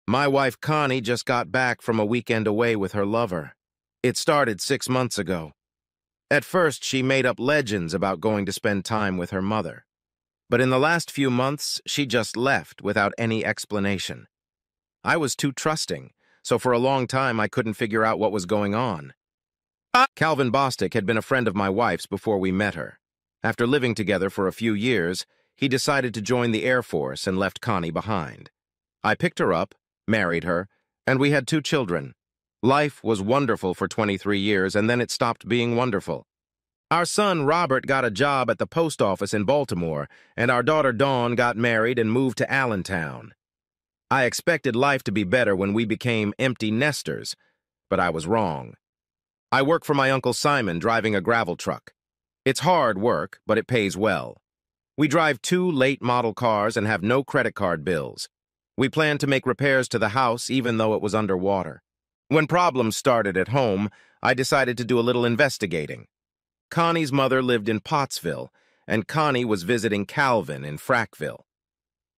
My wife Connie just got back from a weekend away with her lover. It started 6 months ago. At first, she made up legends about going to spend time with her mother. But in the last few months, she just left without any explanation. I was too trusting, so for a long time I couldn't figure out what was going on. Calvin Bostic had been a friend of my wife's before we met her. After living together for a few years, he decided to join the Air Force and left Connie behind. I picked her up, married her, and we had 2 children. Life was wonderful for 23 years, and then it stopped being wonderful. Our son Robert got a job at the post office in Baltimore, and our daughter Dawn got married and moved to Allentown. I expected life to be better when we became empty nesters, but I was wrong. I work for my Uncle Simon driving a gravel truck. It's hard work, but it pays well. We drive 2 late-model cars and have no credit card bills. We planned to make repairs to the house even though it was underwater. When problems started at home, I decided to do a little investigating. Connie's mother lived in Pottsville, and Connie was visiting Calvin in Frackville.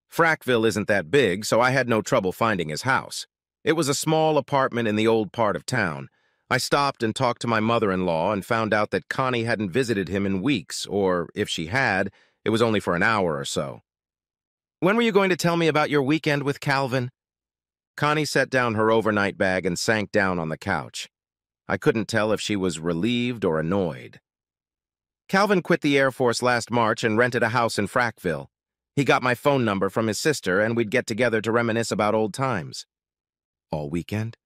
Frackville isn't that big, so I had no trouble finding his house. It was a small apartment in the old part of town. I stopped and talked to my mother-in-law and found out that Connie hadn't visited him in weeks, or if she had, it was only for an hour or so. "When were you going to tell me about your weekend with Calvin?" Connie set down her overnight bag and sank down on the couch. I couldn't tell if she was relieved or annoyed. "Calvin quit the Air Force last March and rented a house in Frackville. He got my phone number from his sister, and we'd get together to reminisce about old times." "All weekend?"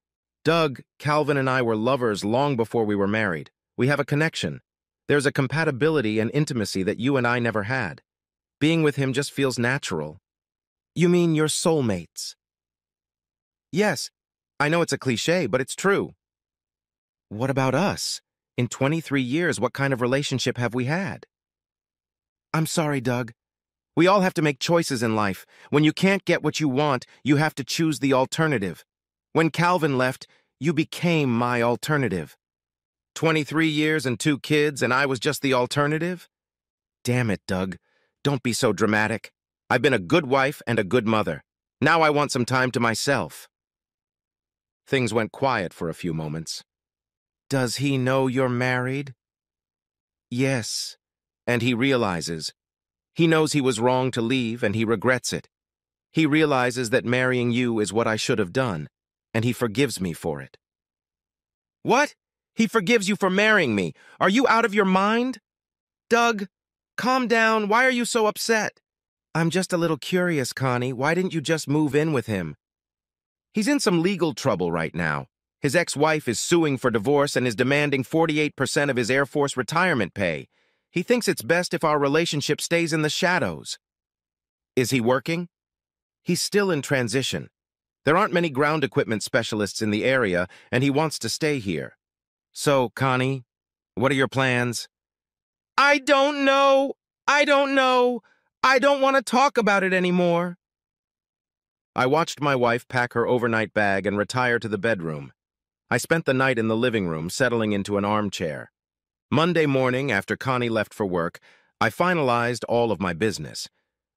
"Doug, Calvin and I were lovers long before we were married. We have a connection. There's a compatibility and intimacy that you and I never had. Being with him just feels natural." "You mean you're soulmates?" "Yes. I know it's a cliché, but it's true." "What about us? In 23 years, what kind of relationship have we had?" "I'm sorry, Doug. We all have to make choices in life. When you can't get what you want, you have to choose the alternative. When Calvin left, you became my alternative." 23 years and 2 kids, and I was just the alternative? Damn it, Doug. Don't be so dramatic. I've been a good wife and a good mother. Now I want some time to myself. Things went quiet for a few moments. "Does he know you're married?" "Yes, and he realizes. He knows he was wrong to leave, and he regrets it. He realizes that marrying you is what I should have done, and he forgives me for it." "What? He forgives you for marrying me? Are you out of your mind?" "Doug, calm down. Why are you so upset?" "I'm just a little curious, Connie. Why didn't you just move in with him?" "He's in some legal trouble right now. His ex-wife is suing for divorce and is demanding 48% of his Air Force retirement pay. He thinks it's best if our relationship stays in the shadows." "Is he working?" "He's still in transition. There aren't many ground equipment specialists in the area, and he wants to stay here. So, Connie, what are your plans?" "I don't know. I don't know. I don't want to talk about it anymore." I watched my wife pack her overnight bag and retire to the bedroom. I spent the night in the living room, settling into an armchair. Monday morning, after Connie left for work, I finalized all of my business.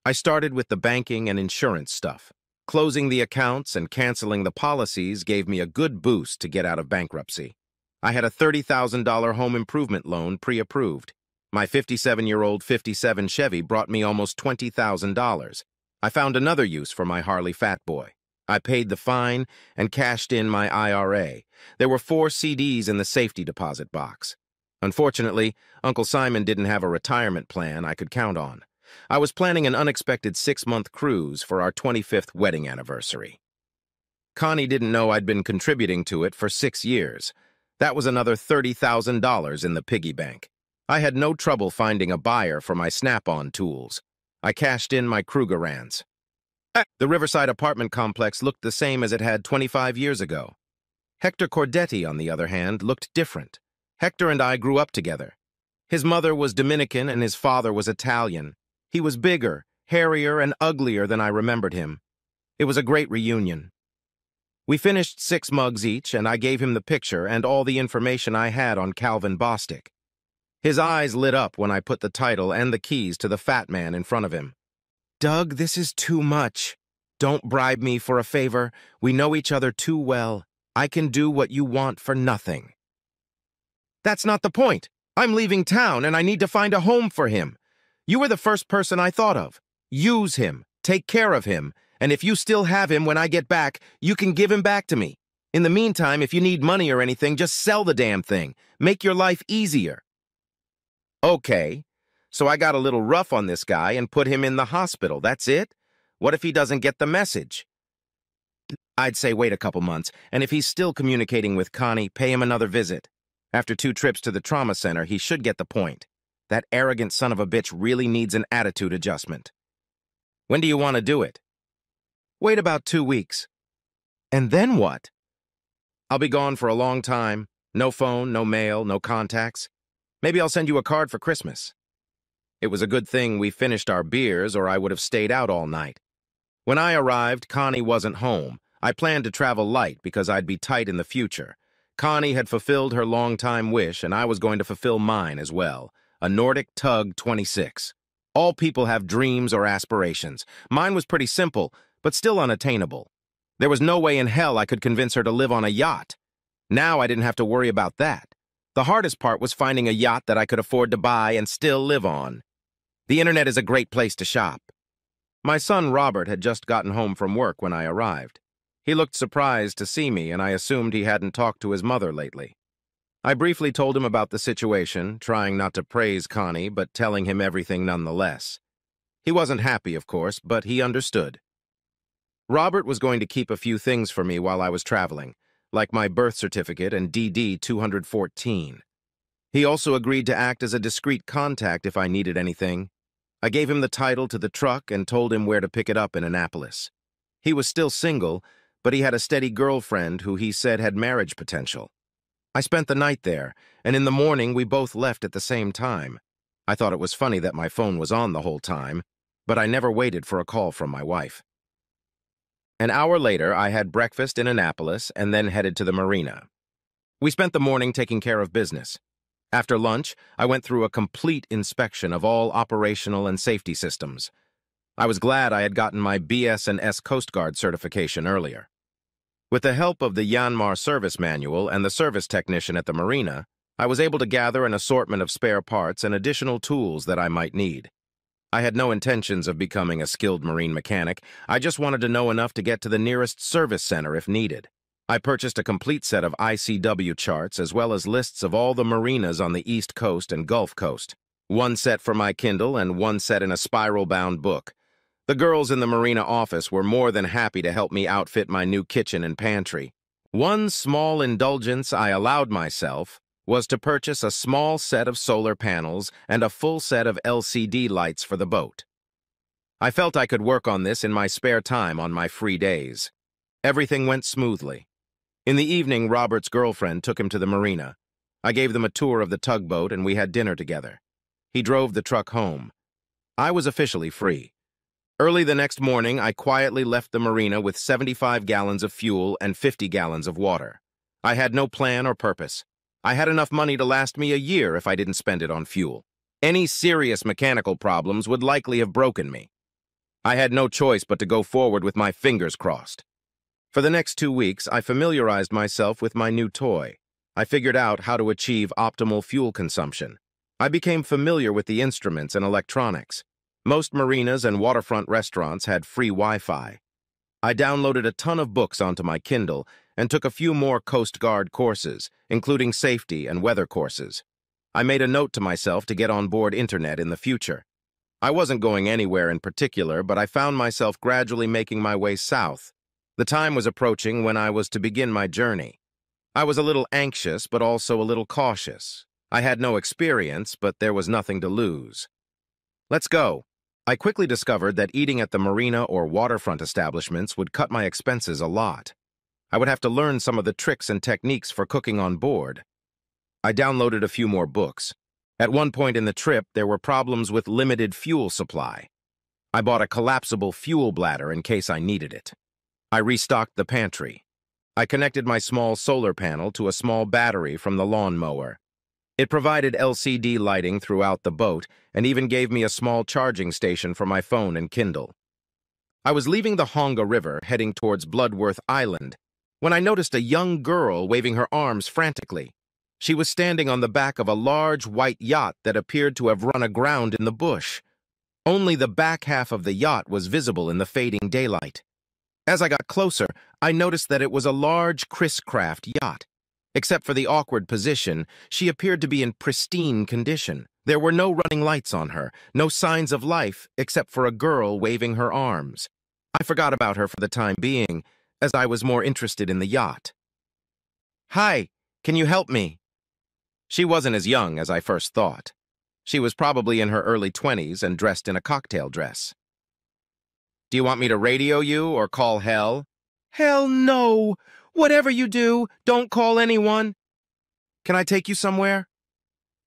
I started with the banking and insurance stuff. Closing the accounts and canceling the policies gave me a good boost to get out of bankruptcy. I had a $30,000 home improvement loan pre-approved. My 57-year-old 57 Chevy brought me almost $20,000. I found another use for my Harley Fat Boy. I paid the fine and cashed in my IRA. There were 4 CDs in the safety deposit box. Unfortunately, Uncle Simon didn't have a retirement plan I could count on. I was planning an unexpected 6-month cruise for our 25th wedding anniversary. Connie didn't know I'd been contributing to it for 6 years. That was another $30,000 in the piggy bank. I had no trouble finding a buyer for my Snap-on tools. I cashed in my Krugerrands. The Riverside apartment complex looked the same as it had 25 years ago. Hector Cordetti, on the other hand, looked different. Hector and I grew up together. His mother was Dominican and his father was Italian. He was bigger, hairier, and uglier than I remembered him. It was a great reunion. We finished 6 mugs each, and I gave him the picture and all the information I had on Calvin Bostic. His eyes lit up when I put the title and the keys to the fat man in front of him. "Doug, this is too much. don't bribe me for a favor. We know each other too well. I can do what you want for nothing. That's not the point. I'm leaving town and I need to find a home for him. You were the first person I thought of. Use him. Take care of him. And if you still have him when I get back, you can give him back to me. In the meantime, if you need money or anything, just sell the damn thing. Make your life easier. Okay, so I got a little rough on this guy and put him in the hospital. That's it? What if he doesn't get the message? I'd say wait a couple months, and if he's still communicating with Connie, pay him another visit. After 2 trips to the trauma center, he should get the point. That arrogant son of a bitch really needs an attitude adjustment. When do you want to do it? Wait about 2 weeks. And then what? I'll be gone for a long time. No phone, no mail, no contacts. Maybe I'll send you a card for Christmas. It was a good thing we finished our beers or I would have stayed out all night. When I arrived, Connie wasn't home. I planned to travel light because I'd be tight in the future. Connie had fulfilled her long-time wish and I was going to fulfill mine as well. A Nordic Tug 26. All people have dreams or aspirations. Mine was pretty simple, but still unattainable. There was no way in hell I could convince her to live on a yacht. Now I didn't have to worry about that. The hardest part was finding a yacht that I could afford to buy and still live on. The internet is a great place to shop. My son Robert had just gotten home from work when I arrived. He looked surprised to see me and I assumed he hadn't talked to his mother lately. I briefly told him about the situation, trying not to praise Connie but telling him everything nonetheless. He wasn't happy, of course, but he understood. Robert was going to keep a few things for me while I was traveling, like my birth certificate and DD 214. He also agreed to act as a discreet contact if I needed anything. I gave him the title to the truck and told him where to pick it up in Annapolis. He was still single, but he had a steady girlfriend who he said had marriage potential. I spent the night there, and in the morning we both left at the same time. I thought it was funny that my phone was on the whole time, but I never waited for a call from my wife. An hour later, I had breakfast in Annapolis and then headed to the marina. We spent the morning taking care of business. After lunch, I went through a complete inspection of all operational and safety systems. I was glad I had gotten my BS&S Coast Guard certification earlier. With the help of the Yanmar service manual and the service technician at the marina, I was able to gather an assortment of spare parts and additional tools that I might need. I had no intentions of becoming a skilled marine mechanic. I just wanted to know enough to get to the nearest service center if needed. I purchased a complete set of ICW charts as well as lists of all the marinas on the East Coast and Gulf Coast. 1 set for my Kindle and 1 set in a spiral-bound book. The girls in the marina office were more than happy to help me outfit my new kitchen and pantry. One small indulgence I allowed myself was to purchase a small set of solar panels and a full set of LCD lights for the boat. I felt I could work on this in my spare time on my free days. Everything went smoothly. In the evening, Robert's girlfriend took him to the marina. I gave them a tour of the tugboat and we had dinner together. He drove the truck home. I was officially free. Early the next morning, I quietly left the marina with 75 gallons of fuel and 50 gallons of water. I had no plan or purpose. I had enough money to last me a year if I didn't spend it on fuel. Any serious mechanical problems would likely have broken me. I had no choice but to go forward with my fingers crossed. For the next 2 weeks, I familiarized myself with my new toy. I figured out how to achieve optimal fuel consumption. I became familiar with the instruments and electronics. Most marinas and waterfront restaurants had free Wi-Fi. I downloaded a ton of books onto my Kindle and took a few more Coast Guard courses, including safety and weather courses. I made a note to myself to get on board internet in the future. I wasn't going anywhere in particular, but I found myself gradually making my way south. The time was approaching when I was to begin my journey. I was a little anxious, but also a little cautious. I had no experience, but there was nothing to lose. Let's go. I quickly discovered that eating at the marina or waterfront establishments would cut my expenses a lot. I would have to learn some of the tricks and techniques for cooking on board. I downloaded a few more books. At one point in the trip, there were problems with limited fuel supply. I bought a collapsible fuel bladder in case I needed it. I restocked the pantry. I connected my small solar panel to a small battery from the lawnmower. It provided LCD lighting throughout the boat and even gave me a small charging station for my phone and Kindle. I was leaving the Honga River, heading towards Bloodworth Island, when I noticed a young girl waving her arms frantically. She was standing on the back of a large white yacht that appeared to have run aground in the bush. Only the back half of the yacht was visible in the fading daylight. As I got closer, I noticed that it was a large Chris-Craft yacht. Except for the awkward position, she appeared to be in pristine condition. There were no running lights on her, no signs of life except for a girl waving her arms. I forgot about her for the time being, as I was more interested in the yacht. "Hi, can you help me?" She wasn't as young as I first thought. She was probably in her early 20s and dressed in a cocktail dress. "Do you want me to radio you or call hell?" "Hell no! Whatever you do, don't call anyone." "Can I take you somewhere?"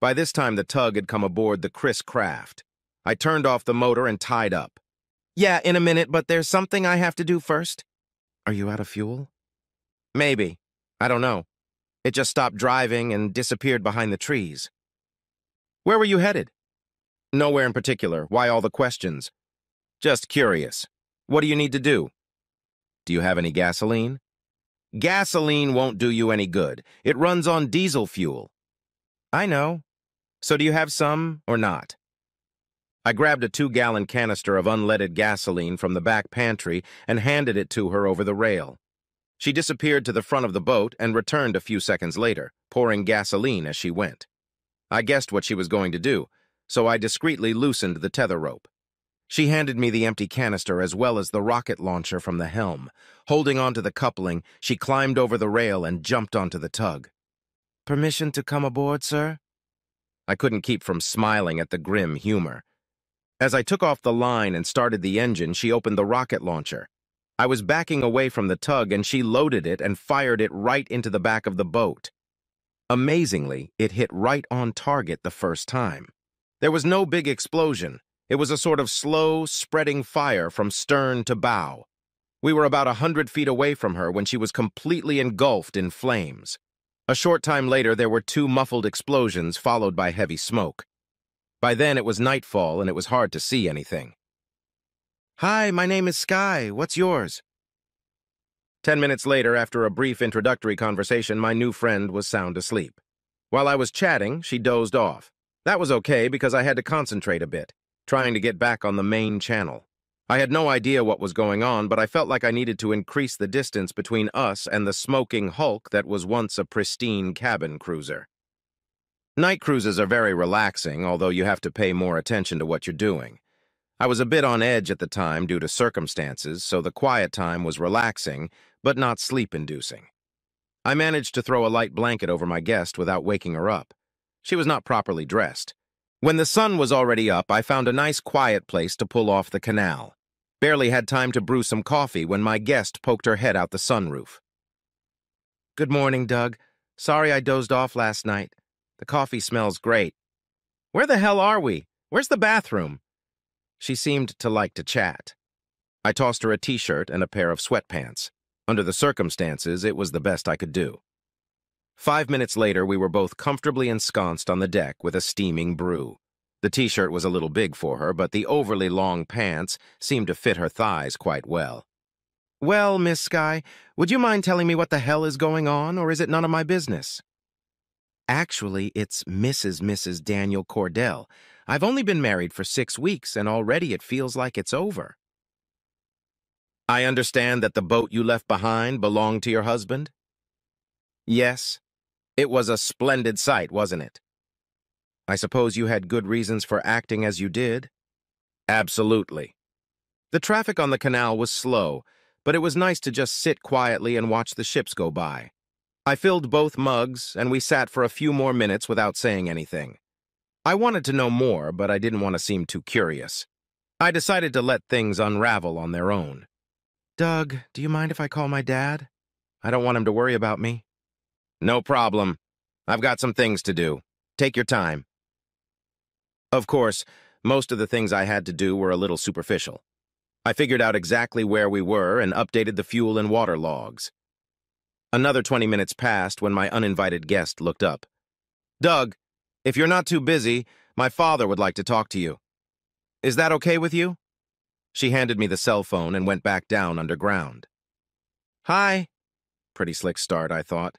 By this time, the tug had come aboard the Chris Craft. I turned off the motor and tied up. "Yeah, in a minute, but there's something I have to do first." "Are you out of fuel?" "Maybe. I don't know. It just stopped driving and disappeared behind the trees." "Where were you headed?" "Nowhere in particular. Why all the questions?" "Just curious. What do you need to do?" "Do you have any gasoline?" "Gasoline won't do you any good. It runs on diesel fuel." "I know. So do you have some or not?" I grabbed a 2-gallon canister of unleaded gasoline from the back pantry and handed it to her over the rail. She disappeared to the front of the boat and returned a few seconds later, pouring gasoline as she went. I guessed what she was going to do, so I discreetly loosened the tether rope. She handed me the empty canister as well as the rocket launcher from the helm. Holding onto the coupling, she climbed over the rail and jumped onto the tug. "Permission to come aboard, sir?" I couldn't keep from smiling at the grim humor. As I took off the line and started the engine, she opened the rocket launcher. I was backing away from the tug and she loaded it and fired it right into the back of the boat. Amazingly, it hit right on target the first time. There was no big explosion. It was a sort of slow, spreading fire from stern to bow. We were about 100 feet away from her when she was completely engulfed in flames. A short time later, there were 2 muffled explosions followed by heavy smoke. By then, it was nightfall and it was hard to see anything. "Hi, my name is Sky. What's yours?" 10 minutes later, after a brief introductory conversation, my new friend was sound asleep. While I was chatting, she dozed off. That was okay because I had to concentrate a bit, trying to get back on the main channel. I had no idea what was going on, but I felt like I needed to increase the distance between us and the smoking hulk that was once a pristine cabin cruiser. Night cruises are very relaxing, although you have to pay more attention to what you're doing. I was a bit on edge at the time due to circumstances, so the quiet time was relaxing, but not sleep-inducing. I managed to throw a light blanket over my guest without waking her up. She was not properly dressed. When the sun was already up, I found a nice quiet place to pull off the canal. Barely had time to brew some coffee when my guest poked her head out the sunroof. "Good morning, Doug. Sorry I dozed off last night. The coffee smells great." "Where the hell are we? Where's the bathroom?" She seemed to like to chat. I tossed her a t-shirt and a pair of sweatpants. Under the circumstances, it was the best I could do. 5 minutes later, we were both comfortably ensconced on the deck with a steaming brew. The t-shirt was a little big for her, but the overly long pants seemed to fit her thighs quite well. "Well, Miss Sky, would you mind telling me what the hell is going on, or is it none of my business?" "Actually, it's Mrs. Daniel Cordell. I've only been married for 6 weeks, and already it feels like it's over." "I understand that the boat you left behind belonged to your husband?" "Yes. It was a splendid sight, wasn't it?" "I suppose you had good reasons for acting as you did?" "Absolutely." The traffic on the canal was slow, but it was nice to just sit quietly and watch the ships go by. I filled both mugs, and we sat for a few more minutes without saying anything. I wanted to know more, but I didn't want to seem too curious. I decided to let things unravel on their own. "Doug, do you mind if I call my dad? I don't want him to worry about me." "No problem. I've got some things to do. Take your time." Of course, most of the things I had to do were a little superficial. I figured out exactly where we were and updated the fuel and water logs. Another 20 minutes passed when my uninvited guest looked up. "Doug, if you're not too busy, my father would like to talk to you. Is that okay with you?" She handed me the cell phone and went back down underground. Hi. Pretty slick start, I thought.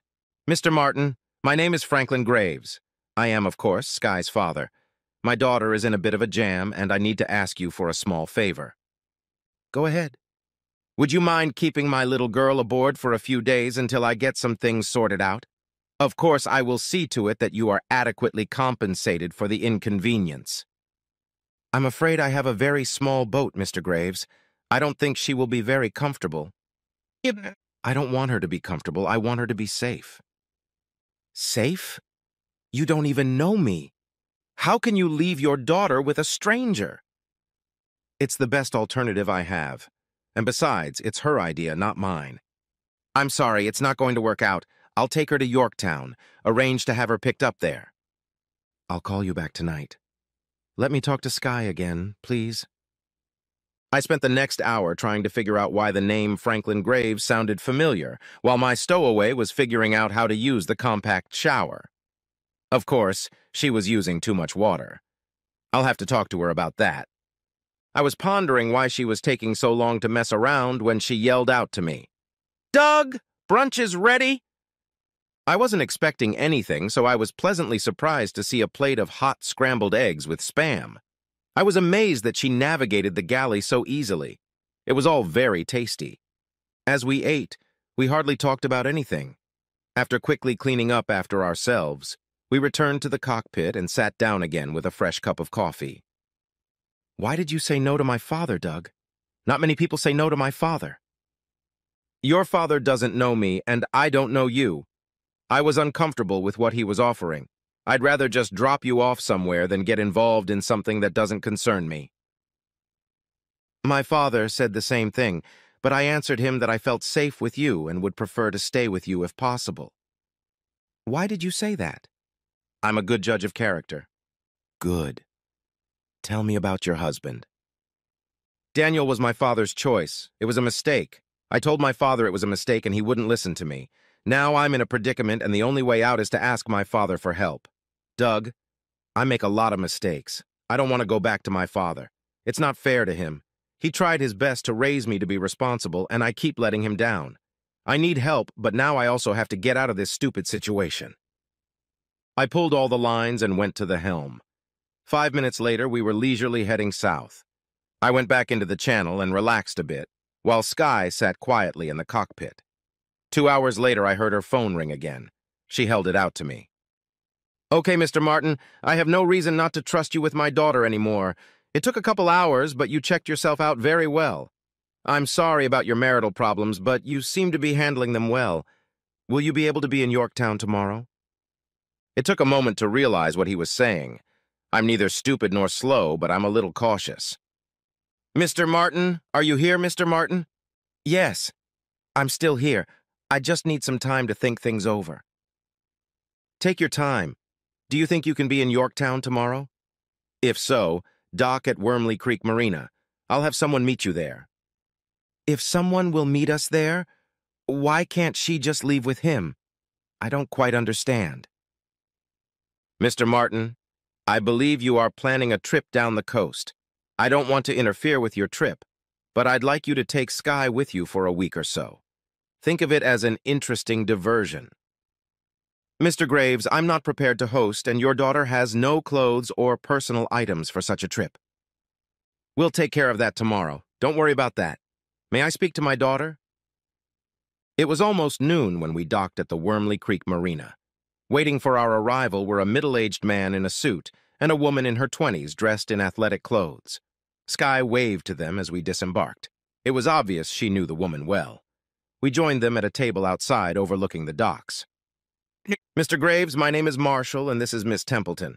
Mr. Martin, my name is Franklin Graves. I am, of course, Sky's father. My daughter is in a bit of a jam, and I need to ask you for a small favor. Go ahead. Would you mind keeping my little girl aboard for a few days until I get some things sorted out? Of course, I will see to it that you are adequately compensated for the inconvenience. I'm afraid I have a very small boat, Mr. Graves. I don't think she will be very comfortable. I don't want her to be comfortable. I want her to be safe. Safe? You don't even know me. How can you leave your daughter with a stranger? It's the best alternative I have. And besides, it's her idea, not mine. I'm sorry, it's not going to work out. I'll take her to Yorktown. Arrange to have her picked up there. I'll call you back tonight. Let me talk to Sky again, please. I spent the next hour trying to figure out why the name Franklin Graves sounded familiar, while my stowaway was figuring out how to use the compact shower. Of course, she was using too much water. I'll have to talk to her about that. I was pondering why she was taking so long to mess around when she yelled out to me, "Doug, brunch is ready!" I wasn't expecting anything, so I was pleasantly surprised to see a plate of hot scrambled eggs with Spam. I was amazed that she navigated the galley so easily. It was all very tasty. As we ate, we hardly talked about anything. After quickly cleaning up after ourselves, we returned to the cockpit and sat down again with a fresh cup of coffee. Why did you say no to my father, Doug? Not many people say no to my father. Your father doesn't know me, and I don't know you. I was uncomfortable with what he was offering. I'd rather just drop you off somewhere than get involved in something that doesn't concern me. My father said the same thing, but I answered him that I felt safe with you and would prefer to stay with you if possible. Why did you say that? I'm a good judge of character. Good. Tell me about your husband. Daniel was my father's choice. It was a mistake. I told my father it was a mistake and he wouldn't listen to me. Now I'm in a predicament and the only way out is to ask my father for help. Doug, I make a lot of mistakes. I don't want to go back to my father. It's not fair to him. He tried his best to raise me to be responsible, and I keep letting him down. I need help, but now I also have to get out of this stupid situation. I pulled all the lines and went to the helm. 5 minutes later, we were leisurely heading south. I went back into the channel and relaxed a bit, while Sky sat quietly in the cockpit. 2 hours later, I heard her phone ring again. She held it out to me. Okay, Mr. Martin, I have no reason not to trust you with my daughter anymore. It took a couple hours, but you checked yourself out very well. I'm sorry about your marital problems, but you seem to be handling them well. Will you be able to be in Yorktown tomorrow? It took a moment to realize what he was saying. I'm neither stupid nor slow, but I'm a little cautious. Mr. Martin, are you here, Mr. Martin? Yes, I'm still here. I just need some time to think things over. Take your time. Do you think you can be in Yorktown tomorrow? If so, dock at Wormley Creek Marina. I'll have someone meet you there. If someone will meet us there, why can't she just leave with him? I don't quite understand. Mr. Martin, I believe you are planning a trip down the coast. I don't want to interfere with your trip, but I'd like you to take Sky with you for a week or so. Think of it as an interesting diversion. Mr. Graves, I'm not prepared to host, and your daughter has no clothes or personal items for such a trip. We'll take care of that tomorrow. Don't worry about that. May I speak to my daughter? It was almost noon when we docked at the Wormley Creek Marina. Waiting for our arrival were a middle-aged man in a suit and a woman in her 20s dressed in athletic clothes. Sky waved to them as we disembarked. It was obvious she knew the woman well. We joined them at a table outside overlooking the docks. Mr. Graves, my name is Marshall, and this is Miss Templeton.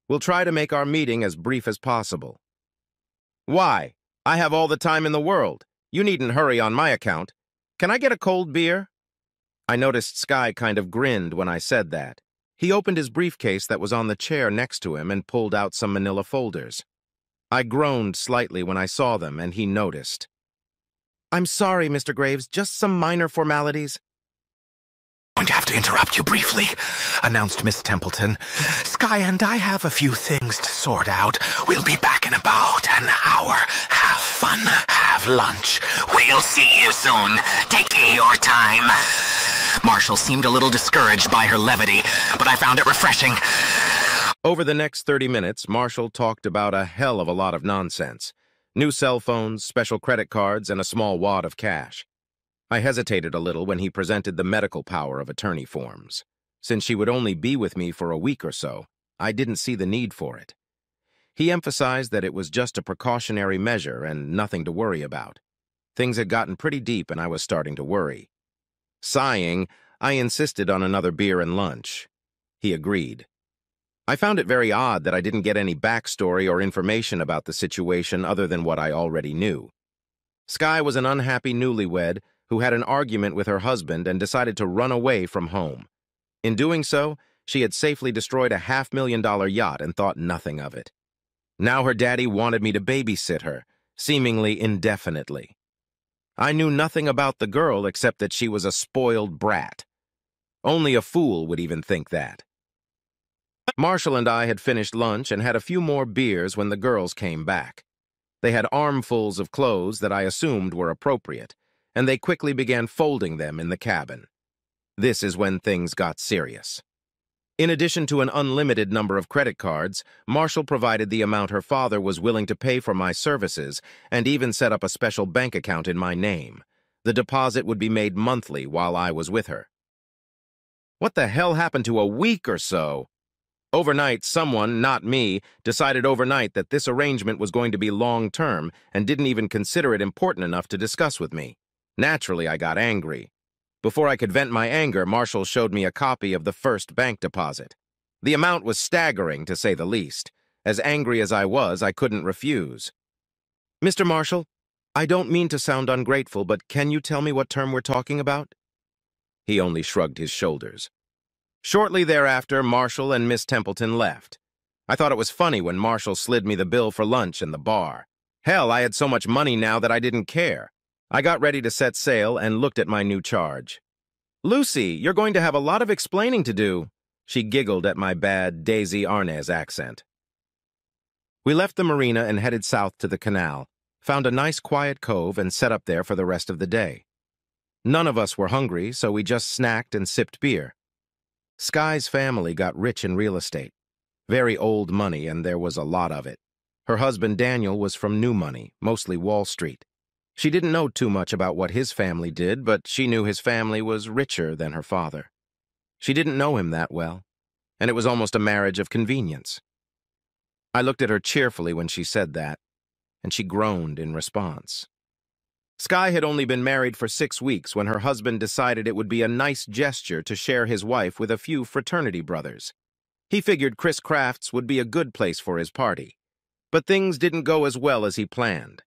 We'll try to make our meeting as brief as possible. Why? I have all the time in the world. You needn't hurry on my account. Can I get a cold beer? I noticed Sky kind of grinned when I said that. He opened his briefcase that was on the chair next to him and pulled out some manila folders. I groaned slightly when I saw them, and he noticed. I'm sorry, Mr. Graves, just some minor formalities. I'm going to have to interrupt you briefly, announced Miss Templeton. Sky and I have a few things to sort out. We'll be back in about an hour. Have fun. Have lunch. We'll see you soon. Take your time. Marshall seemed a little discouraged by her levity, but I found it refreshing. Over the next 30 minutes, Marshall talked about a hell of a lot of nonsense. New cell phones, special credit cards, and a small wad of cash. I hesitated a little when he presented the medical power of attorney forms. Since she would only be with me for a week or so, I didn't see the need for it. He emphasized that it was just a precautionary measure and nothing to worry about. Things had gotten pretty deep and I was starting to worry. Sighing, I insisted on another beer and lunch. He agreed. I found it very odd that I didn't get any backstory or information about the situation other than what I already knew. Skye was an unhappy newlywed who had an argument with her husband and decided to run away from home. In doing so, she had safely destroyed a $500,000 yacht and thought nothing of it. Now her daddy wanted me to babysit her, seemingly indefinitely. I knew nothing about the girl except that she was a spoiled brat. Only a fool would even think that. Marshall and I had finished lunch and had a few more beers when the girls came back. They had armfuls of clothes that I assumed were appropriate, and they quickly began folding them in the cabin. This is when things got serious. In addition to an unlimited number of credit cards, Marshall provided the amount her father was willing to pay for my services and even set up a special bank account in my name. The deposit would be made monthly while I was with her. What the hell happened to a week or so? Overnight, someone, not me, decided overnight that this arrangement was going to be long-term and didn't even consider it important enough to discuss with me. Naturally, I got angry. Before I could vent my anger, Marshall showed me a copy of the first bank deposit. The amount was staggering, to say the least. As angry as I was, I couldn't refuse. Mr. Marshall, I don't mean to sound ungrateful, but can you tell me what term we're talking about? He only shrugged his shoulders. Shortly thereafter, Marshall and Miss Templeton left. I thought it was funny when Marshall slid me the bill for lunch in the bar. Hell, I had so much money now that I didn't care. I got ready to set sail and looked at my new charge. Lucy, you're going to have a lot of explaining to do. She giggled at my bad Daisy Arnaz accent. We left the marina and headed south to the canal, found a nice quiet cove and set up there for the rest of the day. None of us were hungry, so we just snacked and sipped beer. Skye's family got rich in real estate. Very old money, and there was a lot of it. Her husband Daniel was from new money, mostly Wall Street. She didn't know too much about what his family did, but she knew his family was richer than her father. She didn't know him that well, and it was almost a marriage of convenience. I looked at her cheerfully when she said that, and she groaned in response. Skye had only been married for 6 weeks when her husband decided it would be a nice gesture to share his wife with a few fraternity brothers. He figured Chris Crafts would be a good place for his party, but things didn't go as well as he planned.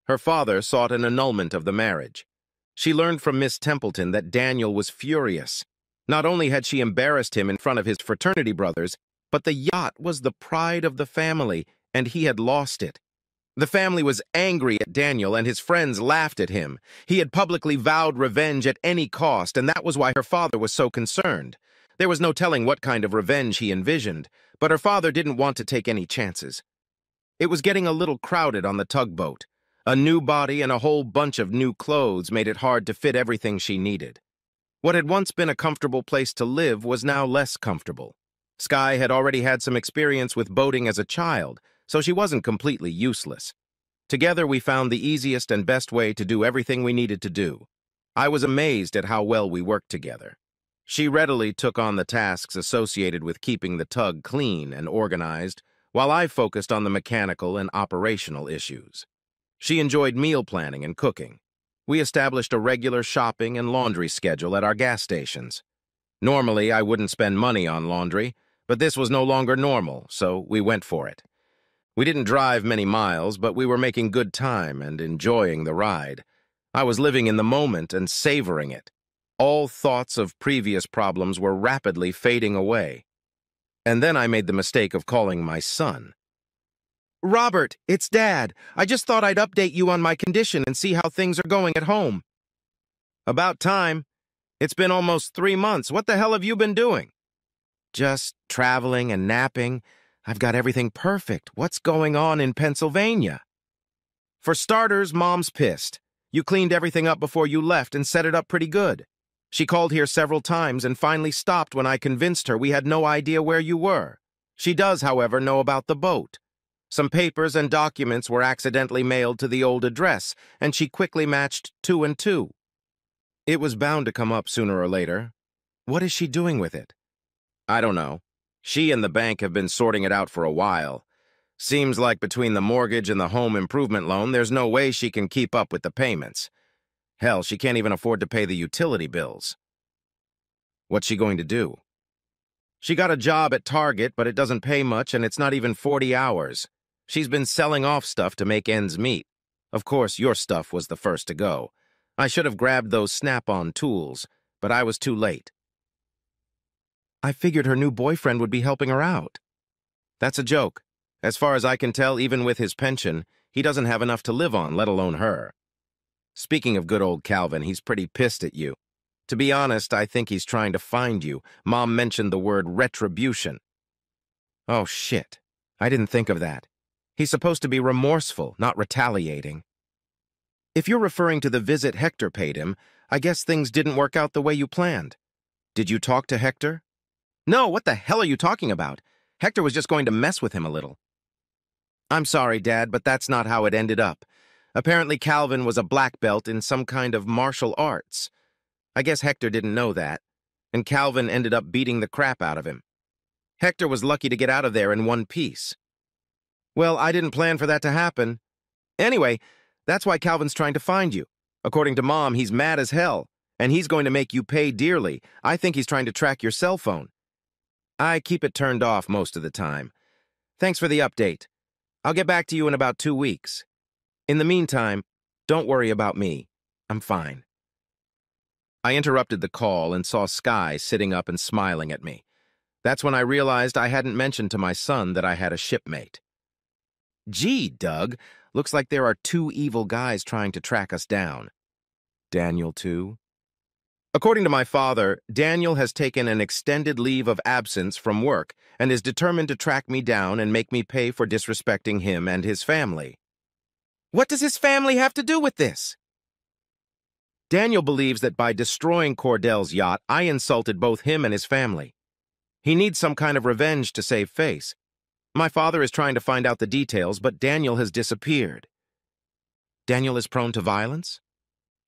Her father sought an annulment of the marriage. She learned from Miss Templeton that Daniel was furious. Not only had she embarrassed him in front of his fraternity brothers, but the yacht was the pride of the family, and he had lost it. The family was angry at Daniel, and his friends laughed at him. He had publicly vowed revenge at any cost, and that was why her father was so concerned. There was no telling what kind of revenge he envisioned, but her father didn't want to take any chances. It was getting a little crowded on the tugboat. A new body and a whole bunch of new clothes made it hard to fit everything she needed. What had once been a comfortable place to live was now less comfortable. Skye had already had some experience with boating as a child, so she wasn't completely useless. Together we found the easiest and best way to do everything we needed to do. I was amazed at how well we worked together. She readily took on the tasks associated with keeping the tug clean and organized, while I focused on the mechanical and operational issues. She enjoyed meal planning and cooking. We established a regular shopping and laundry schedule at our gas stations. Normally, I wouldn't spend money on laundry, but this was no longer normal, so we went for it. We didn't drive many miles, but we were making good time and enjoying the ride. I was living in the moment and savoring it. All thoughts of previous problems were rapidly fading away. And then I made the mistake of calling my son. Robert, it's Dad. I just thought I'd update you on my condition and see how things are going at home. About time. It's been almost 3 months. What the hell have you been doing? Just traveling and napping. I've got everything perfect. What's going on in Pennsylvania? For starters, Mom's pissed. You cleaned everything up before you left and set it up pretty good. She called here several times and finally stopped when I convinced her we had no idea where you were. She does, however, know about the boat. Some papers and documents were accidentally mailed to the old address, and she quickly matched 2 and 2. It was bound to come up sooner or later. What is she doing with it? I don't know. She and the bank have been sorting it out for a while. Seems like between the mortgage and the home improvement loan, there's no way she can keep up with the payments. Hell, she can't even afford to pay the utility bills. What's she going to do? She got a job at Target, but it doesn't pay much and it's not even 40 hours. She's been selling off stuff to make ends meet. Of course, your stuff was the first to go. I should have grabbed those Snap-on tools, but I was too late. I figured her new boyfriend would be helping her out. That's a joke. As far as I can tell, even with his pension, he doesn't have enough to live on, let alone her. Speaking of good old Calvin, he's pretty pissed at you. To be honest, I think he's trying to find you. Mom mentioned the word retribution. Oh, shit. I didn't think of that. He's supposed to be remorseful, not retaliating. If you're referring to the visit Hector paid him, I guess things didn't work out the way you planned. Did you talk to Hector? No, what the hell are you talking about? Hector was just going to mess with him a little. I'm sorry, Dad, but that's not how it ended up. Apparently Calvin was a black belt in some kind of martial arts. I guess Hector didn't know that, and Calvin ended up beating the crap out of him. Hector was lucky to get out of there in one piece. Well, I didn't plan for that to happen. Anyway, that's why Calvin's trying to find you. According to Mom, he's mad as hell, and he's going to make you pay dearly. I think he's trying to track your cell phone. I keep it turned off most of the time. Thanks for the update. I'll get back to you in about 2 weeks. In the meantime, don't worry about me. I'm fine. I interrupted the call and saw Sky sitting up and smiling at me. That's when I realized I hadn't mentioned to my son that I had a shipmate. Gee, Doug, looks like there are 2 evil guys trying to track us down. Daniel, too? According to my father, Daniel has taken an extended leave of absence from work and is determined to track me down and make me pay for disrespecting him and his family. What does his family have to do with this? Daniel believes that by destroying Cordell's yacht, I insulted both him and his family. He needs some kind of revenge to save face. My father is trying to find out the details, but Daniel has disappeared. Daniel is prone to violence?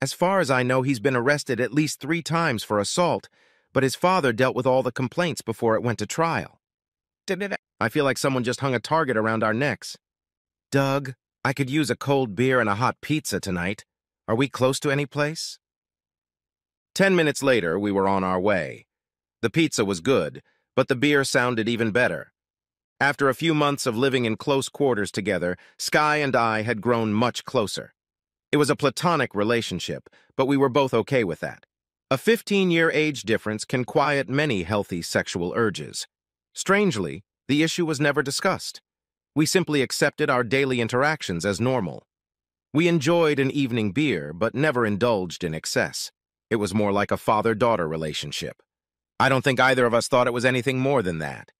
As far as I know, he's been arrested at least 3 times for assault, but his father dealt with all the complaints before it went to trial. I feel like someone just hung a target around our necks. Doug, I could use a cold beer and a hot pizza tonight. Are we close to any place? 10 minutes later, we were on our way. The pizza was good, but the beer sounded even better. After a few months of living in close quarters together, Sky and I had grown much closer. It was a platonic relationship, but we were both okay with that. A 15-year age difference can quiet many healthy sexual urges. Strangely, the issue was never discussed. We simply accepted our daily interactions as normal. We enjoyed an evening beer, but never indulged in excess. It was more like a father-daughter relationship. I don't think either of us thought it was anything more than that.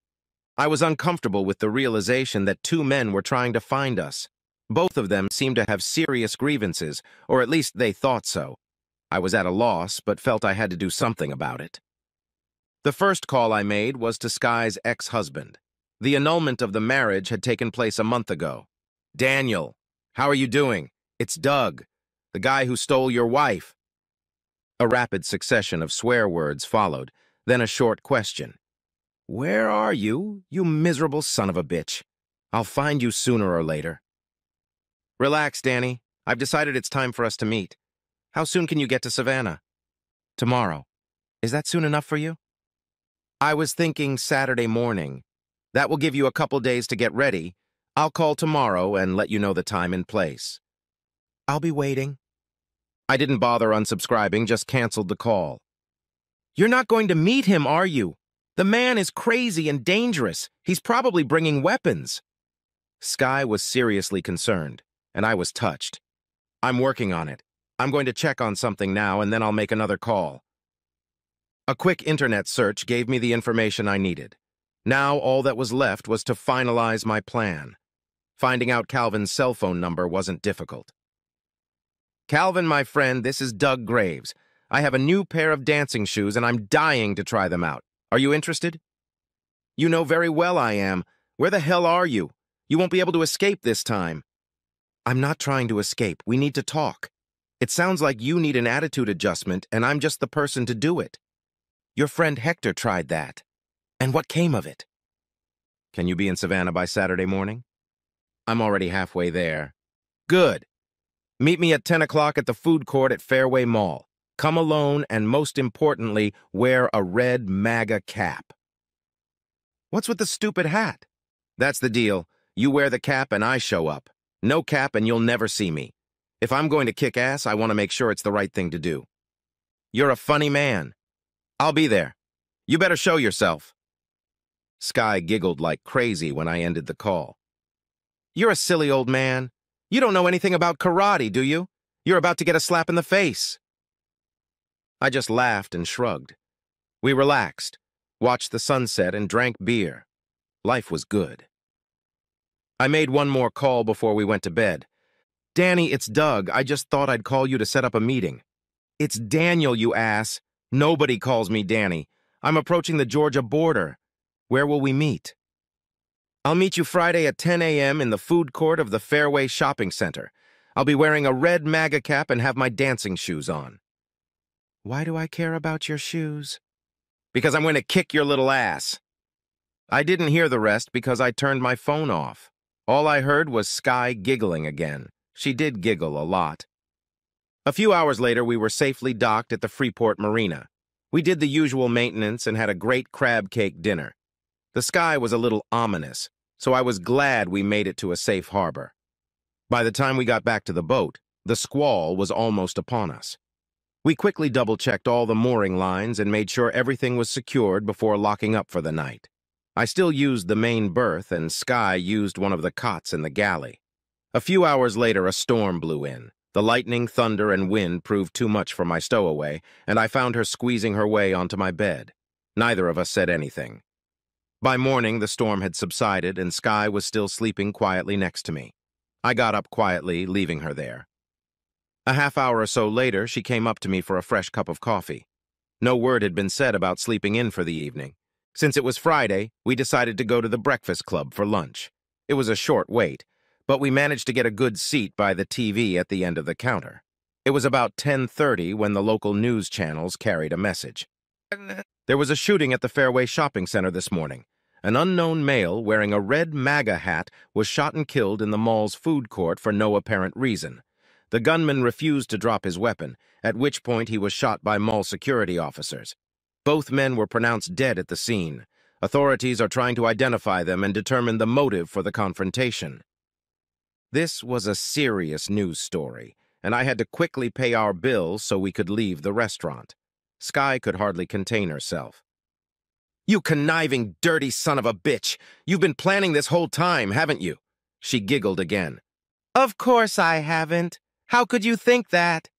I was uncomfortable with the realization that 2 men were trying to find us. Both of them seemed to have serious grievances, or at least they thought so. I was at a loss, but felt I had to do something about it. The first call I made was to Sky's ex-husband. The annulment of the marriage had taken place a month ago. Daniel, how are you doing? It's Doug, the guy who stole your wife. A rapid succession of swear words followed, then a short question. Where are you, you miserable son of a bitch? I'll find you sooner or later. Relax, Danny. I've decided it's time for us to meet. How soon can you get to Savannah? Tomorrow. Is that soon enough for you? I was thinking Saturday morning. That will give you a couple days to get ready. I'll call tomorrow and let you know the time and place. I'll be waiting. I didn't bother unsubscribing, just canceled the call. You're not going to meet him, are you? The man is crazy and dangerous. He's probably bringing weapons. Sky was seriously concerned, and I was touched. I'm working on it. I'm going to check on something now, and then I'll make another call. A quick internet search gave me the information I needed. Now all that was left was to finalize my plan. Finding out Calvin's cell phone number wasn't difficult. "Calvin, my friend, this is Doug Graves. I have a new pair of dancing shoes and I'm dying to try them out. Are you interested?" "You know very well I am. Where the hell are you? You won't be able to escape this time." "I'm not trying to escape. We need to talk. It sounds like you need an attitude adjustment and I'm just the person to do it. Your friend Hector tried that. And what came of it?" "Can you be in Savannah by Saturday morning?" "I'm already halfway there." "Good. Meet me at 10 o'clock at the food court at Fairway Mall. Come alone and, most importantly, wear a red MAGA cap." "What's with the stupid hat?" "That's the deal. You wear the cap and I show up. No cap and you'll never see me. If I'm going to kick ass, I want to make sure it's the right thing to do." "You're a funny man." "I'll be there. You better show yourself." Sky giggled like crazy when I ended the call. "You're a silly old man. You don't know anything about karate, do you? You're about to get a slap in the face." I just laughed and shrugged. We relaxed, watched the sunset, and drank beer. Life was good. I made one more call before we went to bed. "Danny, it's Doug. I just thought I'd call you to set up a meeting." "It's Daniel, you ass. Nobody calls me Danny. I'm approaching the Georgia border. Where will we meet?" "I'll meet you Friday at 10 a.m. in the food court of the Fairway Shopping Center. I'll be wearing a red MAGA cap and have my dancing shoes on." "Why do I care about your shoes?" "Because I'm going to kick your little ass." I didn't hear the rest because I turned my phone off. All I heard was Sky giggling again. She did giggle a lot. A few hours later, we were safely docked at the Freeport Marina. We did the usual maintenance and had a great crab cake dinner. The sky was a little ominous, so I was glad we made it to a safe harbor. By the time we got back to the boat, the squall was almost upon us. We quickly double-checked all the mooring lines and made sure everything was secured before locking up for the night. I still used the main berth, and Sky used one of the cots in the galley. A few hours later, a storm blew in. The lightning, thunder, and wind proved too much for my stowaway, and I found her squeezing her way onto my bed. Neither of us said anything. By morning, the storm had subsided, and Sky was still sleeping quietly next to me. I got up quietly, leaving her there. A half hour or so later, she came up to me for a fresh cup of coffee. No word had been said about sleeping in for the evening. Since it was Friday, we decided to go to the breakfast club for lunch. It was a short wait, but we managed to get a good seat by the TV at the end of the counter. It was about 10:30 when the local news channels carried a message. "There was a shooting at the Fairway Shopping Center this morning. An unknown male wearing a red MAGA hat was shot and killed in the mall's food court for no apparent reason. The gunman refused to drop his weapon, at which point he was shot by mall security officers. Both men were pronounced dead at the scene. Authorities are trying to identify them and determine the motive for the confrontation." This was a serious news story, and I had to quickly pay our bills so we could leave the restaurant. Sky could hardly contain herself. "You conniving, dirty son of a bitch! You've been planning this whole time, haven't you?" She giggled again. "Of course I haven't. How could you think that?"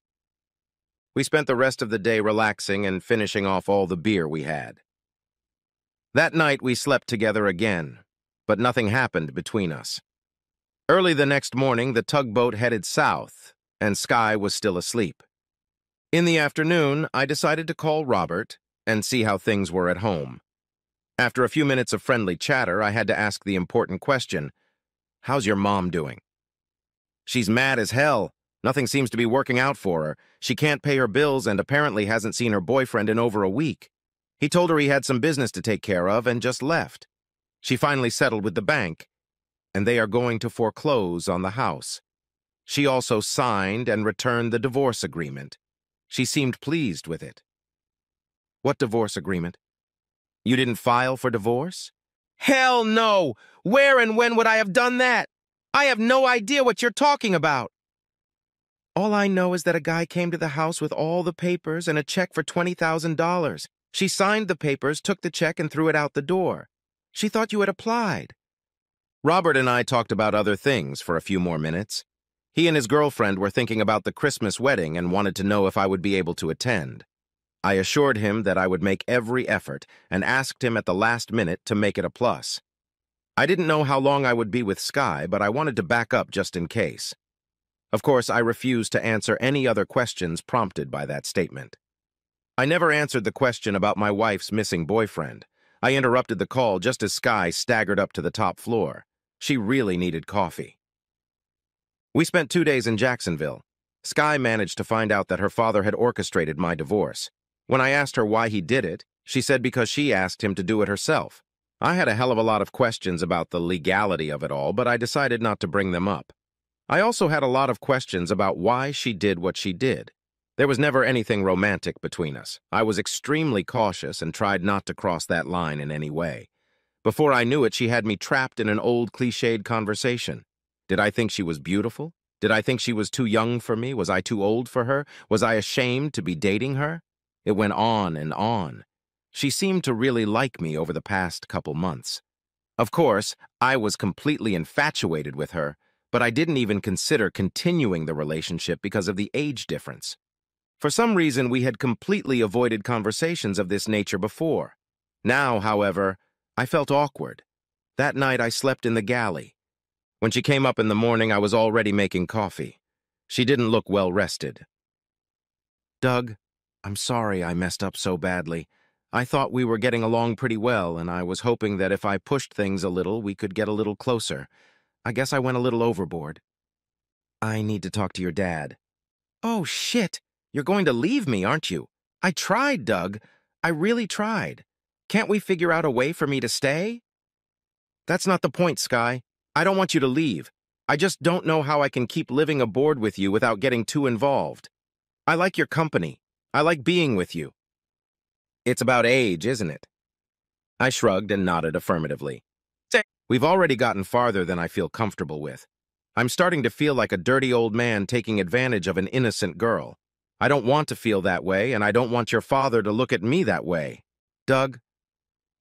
We spent the rest of the day relaxing and finishing off all the beer we had. That night we slept together again, but nothing happened between us. Early the next morning, the tugboat headed south, and Sky was still asleep. In the afternoon, I decided to call Robert and see how things were at home. After a few minutes of friendly chatter, I had to ask the important question, "How's your mom doing?" "She's mad as hell. Nothing seems to be working out for her. She can't pay her bills and apparently hasn't seen her boyfriend in over a week. He told her he had some business to take care of and just left. She finally settled with the bank, and they are going to foreclose on the house. She also signed and returned the divorce agreement. She seemed pleased with it." "What divorce agreement? You didn't file for divorce?" "Hell no! Where and when would I have done that? I have no idea what you're talking about." "All I know is that a guy came to the house with all the papers and a check for $20,000. She signed the papers, took the check, and threw it out the door. She thought you had applied." Robert and I talked about other things for a few more minutes. He and his girlfriend were thinking about the Christmas wedding and wanted to know if I would be able to attend. I assured him that I would make every effort and asked him at the last minute to make it a plus. I didn't know how long I would be with Sky, but I wanted to back up just in case. Of course, I refused to answer any other questions prompted by that statement. I never answered the question about my wife's missing boyfriend. I interrupted the call just as Sky staggered up to the top floor. She really needed coffee. We spent 2 days in Jacksonville. Sky managed to find out that her father had orchestrated my divorce. When I asked her why he did it, she said because she asked him to do it herself. I had a hell of a lot of questions about the legality of it all, but I decided not to bring them up. I also had a lot of questions about why she did what she did. There was never anything romantic between us. I was extremely cautious and tried not to cross that line in any way. Before I knew it, she had me trapped in an old cliched conversation. Did I think she was beautiful? Did I think she was too young for me? Was I too old for her? Was I ashamed to be dating her? It went on and on. She seemed to really like me over the past couple months. Of course, I was completely infatuated with her, but I didn't even consider continuing the relationship because of the age difference. For some reason, we had completely avoided conversations of this nature before. Now, however, I felt awkward. That night, I slept in the galley. When she came up in the morning, I was already making coffee. She didn't look well rested. "Doug, I'm sorry I messed up so badly. I thought we were getting along pretty well, and I was hoping that if I pushed things a little, we could get a little closer. I guess I went a little overboard. I need to talk to your dad." "Oh, shit! You're going to leave me, aren't you?" "I tried, Doug. I really tried. Can't we figure out a way for me to stay?" "That's not the point, Sky. I don't want you to leave. I just don't know how I can keep living aboard with you without getting too involved. I like your company. I like being with you." "It's about age, isn't it?" I shrugged and nodded affirmatively. "We've already gotten farther than I feel comfortable with. I'm starting to feel like a dirty old man taking advantage of an innocent girl. I don't want to feel that way, and I don't want your father to look at me that way. Doug,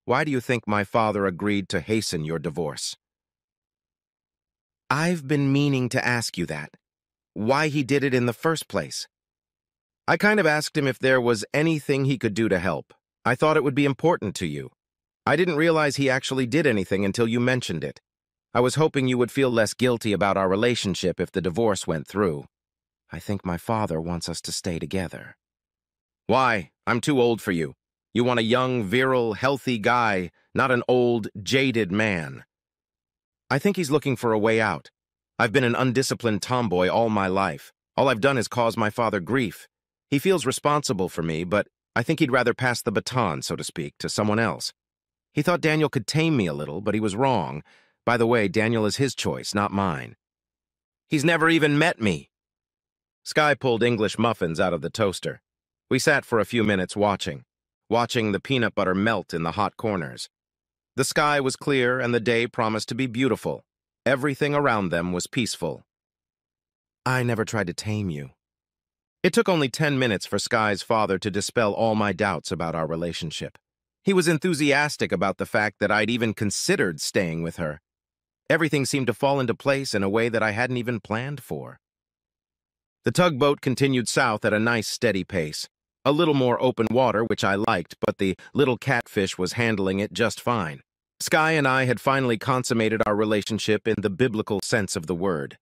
why do you think my father agreed to hasten your divorce?" "I've been meaning to ask you that. Why he did it in the first place." "I kind of asked him if there was anything he could do to help. I thought it would be important to you. I didn't realize he actually did anything until you mentioned it. I was hoping you would feel less guilty about our relationship if the divorce went through. I think my father wants us to stay together." "Why? I'm too old for you. You want a young, virile, healthy guy, not an old, jaded man." "I think he's looking for a way out. I've been an undisciplined tomboy all my life. All I've done is cause my father grief. He feels responsible for me, but I think he'd rather pass the baton, so to speak, to someone else. He thought Daniel could tame me a little, but he was wrong. By the way, Daniel is his choice, not mine." "He's never even met me." Sky pulled English muffins out of the toaster. We sat for a few minutes watching the peanut butter melt in the hot corners. The sky was clear and the day promised to be beautiful. Everything around them was peaceful. "I never tried to tame you." It took only 10 minutes for Sky's father to dispel all my doubts about our relationship. He was enthusiastic about the fact that I'd even considered staying with her. Everything seemed to fall into place in a way that I hadn't even planned for. The tugboat continued south at a nice, steady pace. A little more open water, which I liked, but the little catfish was handling it just fine. Sky and I had finally consummated our relationship in the biblical sense of the word.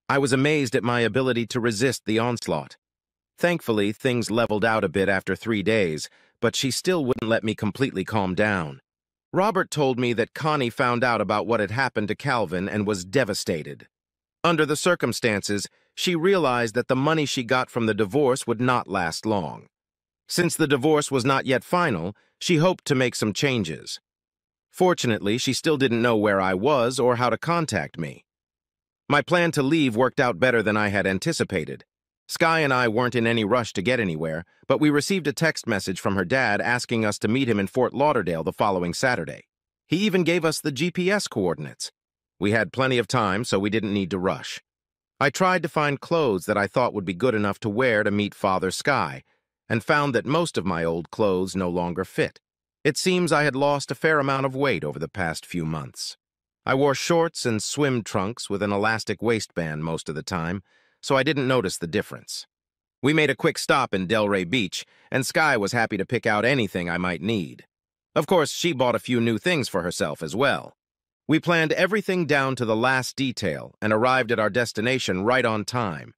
I was amazed at my ability to resist the onslaught. Thankfully, things leveled out a bit after 3 days, but she still wouldn't let me completely calm down. Robert told me that Connie found out about what had happened to Calvin and was devastated. Under the circumstances, she realized that the money she got from the divorce would not last long. Since the divorce was not yet final, she hoped to make some changes. Fortunately, she still didn't know where I was or how to contact me. My plan to leave worked out better than I had anticipated. Sky and I weren't in any rush to get anywhere, but we received a text message from her dad asking us to meet him in Fort Lauderdale the following Saturday. He even gave us the GPS coordinates. We had plenty of time, so we didn't need to rush. I tried to find clothes that I thought would be good enough to wear to meet Father Sky, and found that most of my old clothes no longer fit. It seems I had lost a fair amount of weight over the past few months. I wore shorts and swim trunks with an elastic waistband most of the time, so I didn't notice the difference. We made a quick stop in Delray Beach, and Sky was happy to pick out anything I might need. Of course, she bought a few new things for herself as well. We planned everything down to the last detail and arrived at our destination right on time.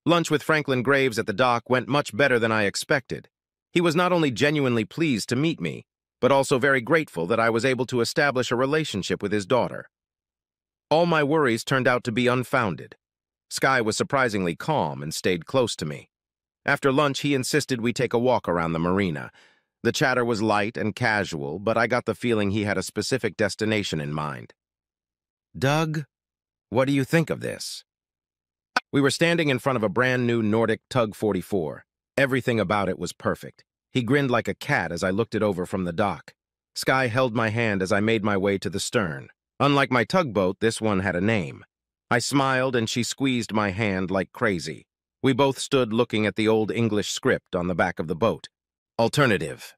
Lunch with Franklin Graves at the dock went much better than I expected. He was not only genuinely pleased to meet me, but also very grateful that I was able to establish a relationship with his daughter. All my worries turned out to be unfounded. Sky was surprisingly calm and stayed close to me. After lunch, he insisted we take a walk around the marina. The chatter was light and casual, but I got the feeling he had a specific destination in mind. "Doug, what do you think of this?" We were standing in front of a brand-new Nordic Tug 44. Everything about it was perfect. He grinned like a cat as I looked it over from the dock. Sky held my hand as I made my way to the stern. Unlike my tugboat, this one had a name. I smiled and she squeezed my hand like crazy. We both stood looking at the old English script on the back of the boat. Alternative.